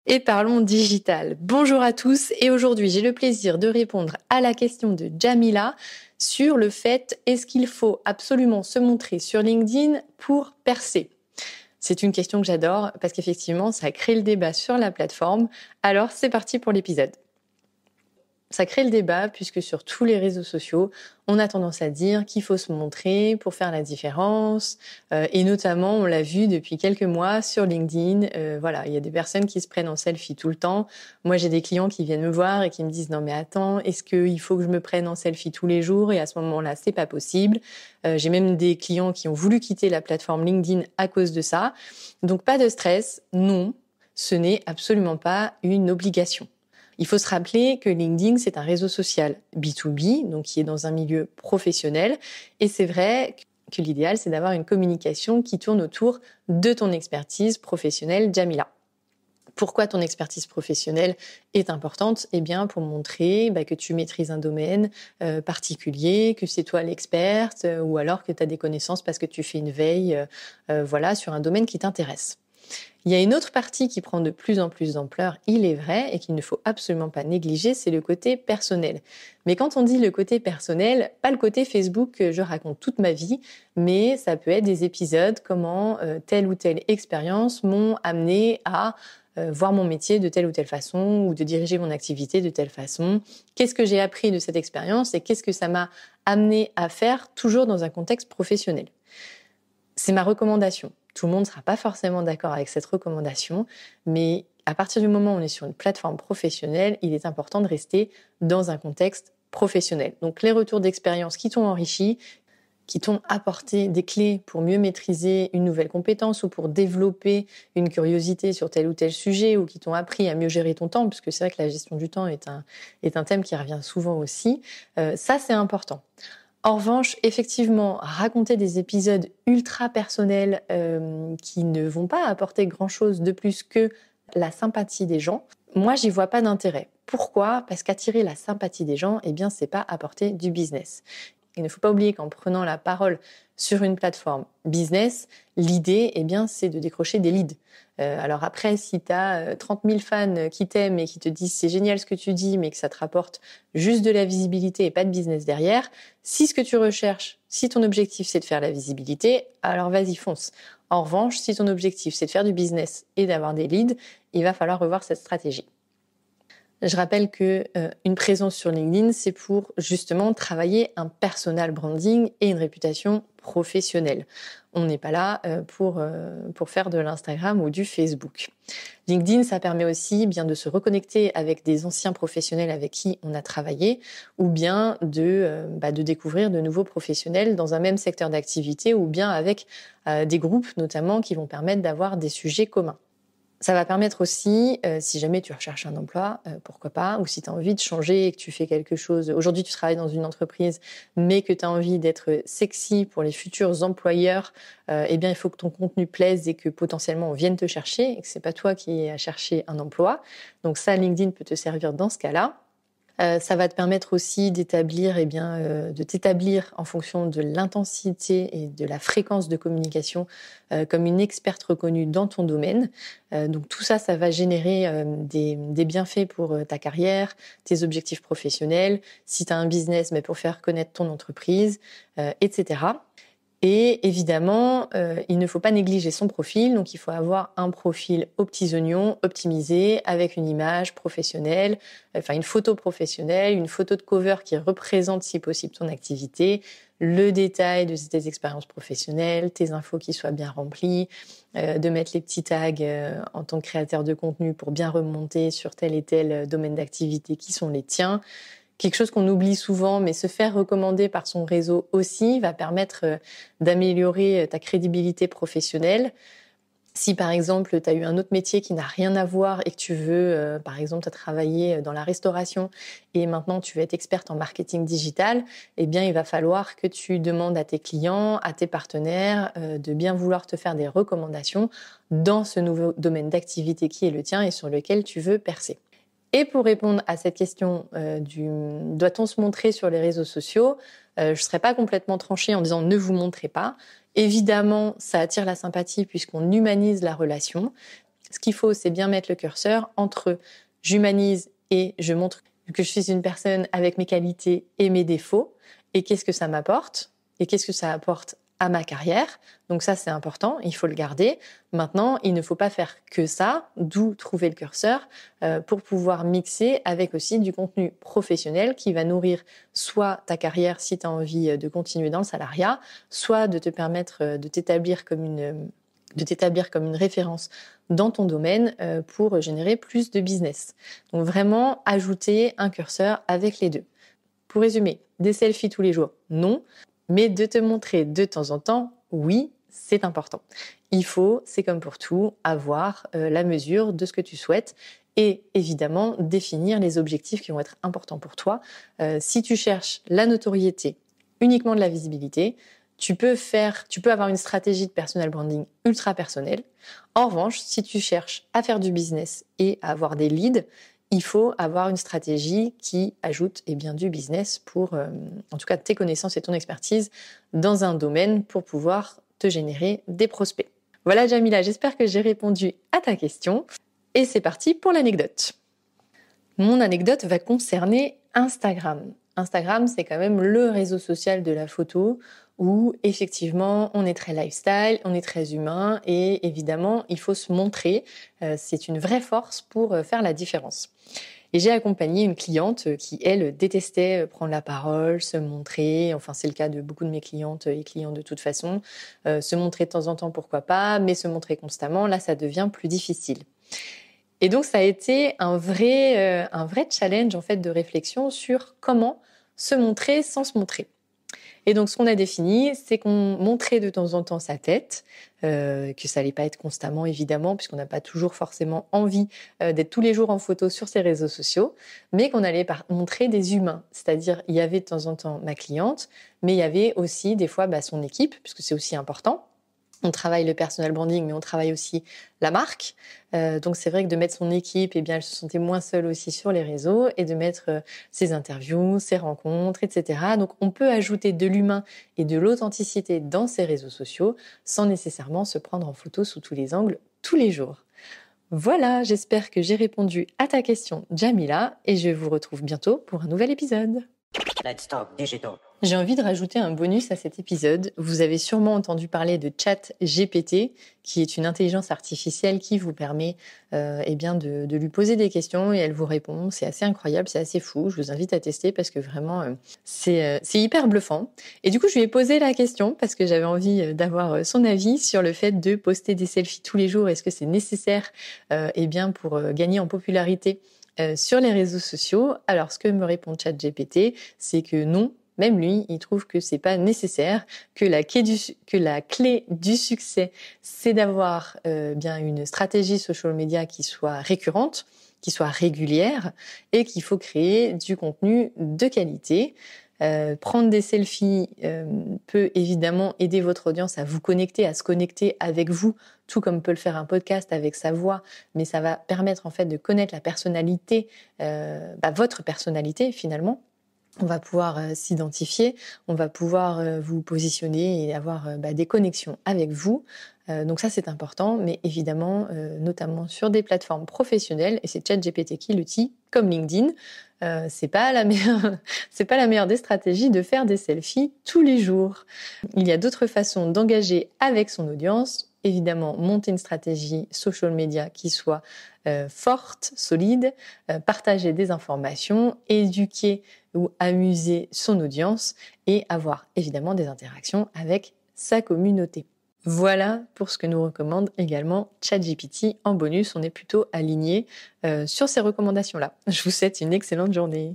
Et parlons digital. Bonjour à tous et aujourd'hui j'ai le plaisir de répondre à la question de Jamila sur le fait est-ce qu'il faut absolument se montrer sur LinkedIn pour percer? C'est une question que j'adore parce qu'effectivement ça crée le débat sur la plateforme. Alors c'est parti pour l'épisode. Ça crée le débat puisque sur tous les réseaux sociaux, on a tendance à dire qu'il faut se montrer pour faire la différence. Et notamment, on l'a vu depuis quelques mois sur LinkedIn. Voilà, il y a des personnes qui se prennent en selfie tout le temps. Moi, j'ai des clients qui viennent me voir et qui me disent « Non mais attends, est-ce qu'il faut que je me prenne en selfie tous les jours ?» Et à ce moment-là, c'est pas possible. J'ai même des clients qui ont voulu quitter la plateforme LinkedIn à cause de ça. Donc pas de stress, non, ce n'est absolument pas une obligation. Il faut se rappeler que LinkedIn, c'est un réseau social B2B, donc qui est dans un milieu professionnel. Et c'est vrai que l'idéal, c'est d'avoir une communication qui tourne autour de ton expertise professionnelle, Jamila. Pourquoi ton expertise professionnelle est importante? Eh bien, pour montrer que tu maîtrises un domaine particulier, que c'est toi l'experte, ou alors que tu as des connaissances parce que tu fais une veille sur un domaine qui t'intéresse. Il y a une autre partie qui prend de plus en plus d'ampleur, il est vrai, et qu'il ne faut absolument pas négliger, c'est le côté personnel. Mais quand on dit le côté personnel, pas le côté Facebook que je raconte toute ma vie, mais ça peut être des épisodes, comment telle ou telle expérience m'ont amené à voir mon métier de telle ou telle façon, ou de diriger mon activité de telle façon. Qu'est-ce que j'ai appris de cette expérience et qu'est-ce que ça m'a amené à faire, toujours dans un contexte professionnel. C'est ma recommandation. Tout le monde ne sera pas forcément d'accord avec cette recommandation, mais à partir du moment où on est sur une plateforme professionnelle, il est important de rester dans un contexte professionnel. Donc les retours d'expérience qui t'ont enrichi, qui t'ont apporté des clés pour mieux maîtriser une nouvelle compétence ou pour développer une curiosité sur tel ou tel sujet ou qui t'ont appris à mieux gérer ton temps, puisque c'est vrai que la gestion du temps est un thème qui revient souvent aussi, ça c'est important. En revanche, effectivement, raconter des épisodes ultra personnels qui ne vont pas apporter grand-chose de plus que la sympathie des gens, moi, j'y vois pas d'intérêt. Pourquoi ? Parce qu'attirer la sympathie des gens, eh bien, c'est pas apporter du business. Il ne faut pas oublier qu'en prenant la parole sur une plateforme business, l'idée, eh bien, c'est de décrocher des leads. Alors après, si tu as 30 000 fans qui t'aiment et qui te disent c'est génial ce que tu dis, mais que ça te rapporte juste de la visibilité et pas de business derrière, si ce que tu recherches, si ton objectif c'est de faire la visibilité, alors vas-y, fonce. En revanche, si ton objectif c'est de faire du business et d'avoir des leads, il va falloir revoir cette stratégie. Je rappelle que une présence sur LinkedIn, c'est pour justement travailler un personal branding et une réputation professionnelle. On n'est pas là pour faire de l'Instagram ou du Facebook. LinkedIn, ça permet aussi bien de se reconnecter avec des anciens professionnels avec qui on a travaillé ou bien de découvrir de nouveaux professionnels dans un même secteur d'activité ou bien avec des groupes notamment qui vont permettre d'avoir des sujets communs. Ça va permettre aussi, si jamais tu recherches un emploi, pourquoi pas, ou si tu as envie de changer et que tu fais quelque chose. Aujourd'hui, tu travailles dans une entreprise, mais que tu as envie d'être sexy pour les futurs employeurs, eh bien, il faut que ton contenu plaise et que potentiellement on vienne te chercher et que c'est pas toi qui aies à chercher un emploi. Donc ça, LinkedIn peut te servir dans ce cas-là. Ça va te permettre aussi d'établir, de t'établir en fonction de l'intensité et de la fréquence de communication comme une experte reconnue dans ton domaine. Donc tout ça, ça va générer des bienfaits pour ta carrière, tes objectifs professionnels, si tu as un business, mais pour faire connaître ton entreprise, etc. Et évidemment, il ne faut pas négliger son profil. Donc, il faut avoir un profil aux petits oignons, optimisé, avec une image professionnelle, une photo professionnelle, une photo de cover qui représente, si possible, ton activité, le détail de tes expériences professionnelles, tes infos qui soient bien remplies, de mettre les petits tags en tant que créateur de contenu pour bien remonter sur tel et tel domaine d'activité qui sont les tiens. Quelque chose qu'on oublie souvent, mais se faire recommander par son réseau aussi va permettre d'améliorer ta crédibilité professionnelle. Si par exemple, tu as eu un autre métier qui n'a rien à voir et que tu veux, par exemple, tu as travaillé dans la restauration et maintenant tu veux être experte en marketing digital, eh bien, il va falloir que tu demandes à tes clients, à tes partenaires de bien vouloir te faire des recommandations dans ce nouveau domaine d'activité qui est le tien et sur lequel tu veux percer. Et pour répondre à cette question doit-on se montrer sur les réseaux sociaux, je ne serais pas complètement tranchée en disant ne vous montrez pas. Évidemment, ça attire la sympathie puisqu'on humanise la relation. Ce qu'il faut, c'est bien mettre le curseur entre j'humanise et je montre que je suis une personne avec mes qualités et mes défauts, et qu'est-ce que ça m'apporte, et qu'est-ce que ça apporte à ma carrière. Donc ça, c'est important, il faut le garder. Maintenant, il ne faut pas faire que ça, d'où trouver le curseur pour pouvoir mixer avec aussi du contenu professionnel qui va nourrir soit ta carrière si tu as envie de continuer dans le salariat, soit de te permettre de t'établir comme une référence dans ton domaine pour générer plus de business. Donc vraiment, ajouter un curseur avec les deux. Pour résumer, des selfies tous les jours, non. Mais de te montrer de temps en temps, oui, c'est important. Il faut, c'est comme pour tout, avoir la mesure de ce que tu souhaites et évidemment définir les objectifs qui vont être importants pour toi. Si tu cherches la notoriété, uniquement de la visibilité, tu peux avoir une stratégie de personal branding ultra personnelle. En revanche, si tu cherches à faire du business et à avoir des leads, il faut avoir une stratégie qui ajoute du business pour, en tout cas, tes connaissances et ton expertise dans un domaine pour pouvoir te générer des prospects. Voilà Jamila, j'espère que j'ai répondu à ta question. Et c'est parti pour l'anecdote. Mon anecdote va concerner Instagram. Instagram, c'est quand même le réseau social de la photo où effectivement on est très lifestyle, on est très humain et évidemment il faut se montrer. C'est une vraie force pour faire la différence. Et j'ai accompagné une cliente qui, elle, détestait prendre la parole, se montrer. Enfin, c'est le cas de beaucoup de mes clientes et clients de toute façon. Se montrer de temps en temps, pourquoi pas, mais se montrer constamment, là, ça devient plus difficile. Et donc, ça a été un vrai challenge en fait de réflexion sur comment se montrer sans se montrer. Et donc, ce qu'on a défini, c'est qu'on montrait de temps en temps sa tête, que ça allait pas être constamment, évidemment, puisqu'on n'a pas toujours forcément envie d'être tous les jours en photo sur ses réseaux sociaux, mais qu'on allait montrer des humains. C'est-à-dire, il y avait de temps en temps ma cliente, mais il y avait aussi des fois son équipe, puisque c'est aussi important. On travaille le personal branding, mais on travaille aussi la marque. Donc, c'est vrai que de mettre son équipe, elle se sentait moins seule aussi sur les réseaux et de mettre ses interviews, ses rencontres, etc. Donc, on peut ajouter de l'humain et de l'authenticité dans ses réseaux sociaux sans nécessairement se prendre en photo sous tous les angles tous les jours. Voilà, j'espère que j'ai répondu à ta question, Jamila, et je vous retrouve bientôt pour un nouvel épisode. Let's Talk Digital. J'ai envie de rajouter un bonus à cet épisode. Vous avez sûrement entendu parler de ChatGPT, qui est une intelligence artificielle qui vous permet de lui poser des questions et elle vous répond. C'est assez incroyable, c'est assez fou. Je vous invite à tester parce que vraiment, c'est hyper bluffant. Et du coup, je lui ai posé la question parce que j'avais envie d'avoir son avis sur le fait de poster des selfies tous les jours. Est-ce que c'est nécessaire pour gagner en popularité sur les réseaux sociaux? Alors, ce que me répond ChatGPT, c'est que non. Même lui, il trouve que c'est pas nécessaire, que la clé du succès, c'est d'avoir une stratégie social media qui soit récurrente, qui soit régulière, et qu'il faut créer du contenu de qualité. Prendre des selfies peut évidemment aider votre audience à vous connecter, à se connecter avec vous, tout comme peut le faire un podcast avec sa voix, mais ça va permettre en fait de connaître la personnalité, votre personnalité finalement. On va pouvoir s'identifier, on va pouvoir vous positionner et avoir des connexions avec vous. Donc ça, c'est important, mais évidemment, notamment sur des plateformes professionnelles, et c'est ChatGPT qui le dit, comme LinkedIn, c'est pas la meilleure des stratégies de faire des selfies tous les jours. Il y a d'autres façons d'engager avec son audience. Évidemment, monter une stratégie social media qui soit forte, solide, partager des informations, éduquer ou amuser son audience et avoir évidemment des interactions avec sa communauté. Voilà pour ce que nous recommande également ChatGPT. En bonus, on est plutôt aligné sur ces recommandations-là. Je vous souhaite une excellente journée.